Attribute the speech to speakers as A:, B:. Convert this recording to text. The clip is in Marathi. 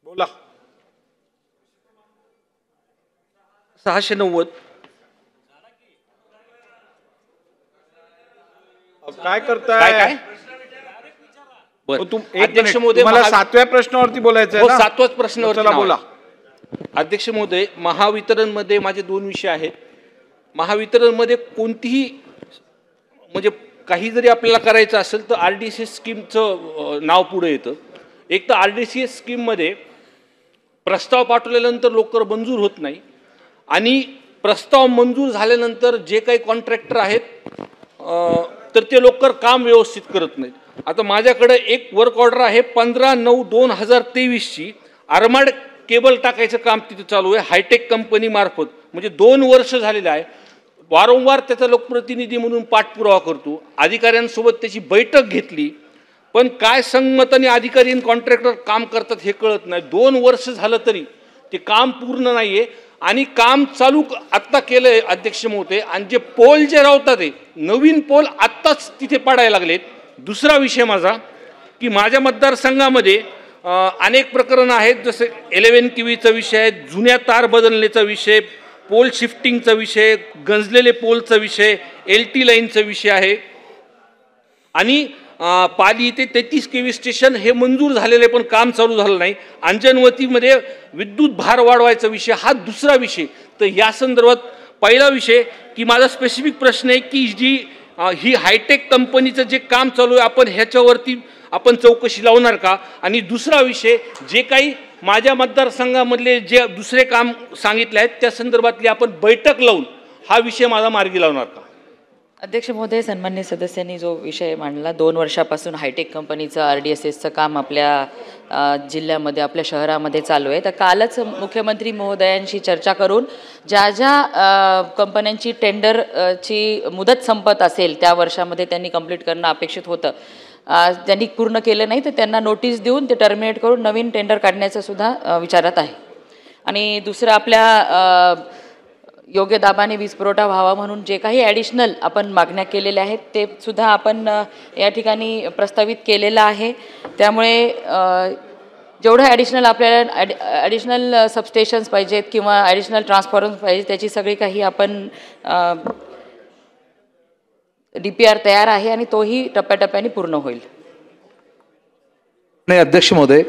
A: बोला.
B: 690.
A: काय करताय?
B: काय
A: हो,
B: अध्यक्ष महोदय,
A: मला 7व्या प्रश्नावरती बोलायचं आहे
B: हो,
A: ना?
B: 7व्याच प्रश्नावरती
A: चला बोला.
B: अध्यक्ष महोदय, महावितरणमध्ये माझे 2 विषय आहेत. महावितरणमध्ये कोणतीही म्हणजे काही जरी आपल्याला करायचं असेल तर RDCS स्कीमचं नाव पुढे येतं. एक तर RDCS स्कीममध्ये प्रस्ताव पाठवल्यानंतर लवकर मंजूर होत नाही आणि प्रस्ताव मंजूर झाल्यानंतर जे काही कॉन्ट्रॅक्टर आहेत तर ते लवकर काम व्यवस्थित करत नाहीत. आता माझ्याकडे एक वर्क ऑर्डर आहे 15/9/2023ची. आरमाड केबल टाकायचं काम तिथे चालू आहे हायटेक कंपनी मार्फत. म्हणजे 2 वर्ष झालेले आहे. वारंवार त्याचा लोकप्रतिनिधी म्हणून पाठपुरावा करतो. अधिकाऱ्यांसोबत त्याची बैठक घेतली, पण काय संगमताने अधिकारी आणि कॉन्ट्रॅक्टर काम करतात हे कळत नाही. 2 वर्ष झालं तरी ते काम पूर्ण नाही आहे आणि काम चालू आत्ता केलं आहे अध्यक्ष महोदय. आणि जे पोल जे राहतात ते नवीन पोल आत्ताच तिथे पाडायला लागलेत. दुसरा विषय माझा की माझ्या मतदारसंघामध्ये अनेक प्रकरणं आहेत, जसे 11 KVचा विषय आहे, जुन्या तार बदलण्याचा विषय, पोल शिफ्टिंगचा विषय, गंजलेले पोलचा विषय, LT लाईनचा विषय आहे आणि पाली ते 33 KV स्टेशन हे मंजूर झालेले पण काम चालू झालं नाही. अंजनवतीमध्ये विद्युत भार वाढवायचा विषय हा दुसरा विषय. तर या संदर्भात पहिला विषय की माझा स्पेसिफिक प्रश्न आहे की ही हायटेक कंपनीचं जे काम चालू आहे आपण ह्याच्यावरती आपण चौकशी लावणार का? आणि दुसरा विषय जे काही माझ्या मतदारसंघामधले जे दुसरे काम सांगितले आहेत त्या संदर्भातली आपण बैठक लावून हा विषय माझा मार्गी लावणार का?
C: अध्यक्ष महोदय, सन्मान्य सदस्यांनी जो विषय मांडला 2 वर्षापासून हायटेक कंपनीचं RDSSचं काम आपल्या जिल्ह्यामध्ये आपल्या शहरामध्ये चालू आहे. तर कालच मुख्यमंत्री महोदयांशी चर्चा करून ज्या कंपन्यांची टेंडरची मुदत संपत असेल त्या वर्षामध्ये त्यांनी कंप्लीट करणं अपेक्षित होतं, त्यांनी पूर्ण केलं नाही तर त्यांना नोटीस देऊन ते टर्मिनेट करून नवीन टेंडर काढण्याचं सुद्धा विचारात आहे. आणि दुसरं आपल्या योग्य दाबाने वीज पुरवठा व्हावा म्हणून जे काही ॲडिशनल आपण मागण्या केलेल्या आहेत ते सुद्धा आपण या ठिकाणी प्रस्तावित केलेलं आहे. त्यामुळे जेवढं ॲडिशनल आपल्याला ॲडिशनल सबस्टेशन्स पाहिजेत किंवा ॲडिशनल ट्रान्सफॉर्मर्स पाहिजे त्याची सगळी काही आपण DPR तयार आहे आणि तोही टप्प्याटप्प्याने पूर्ण होईल.
D: नाही अध्यक्ष महोदय.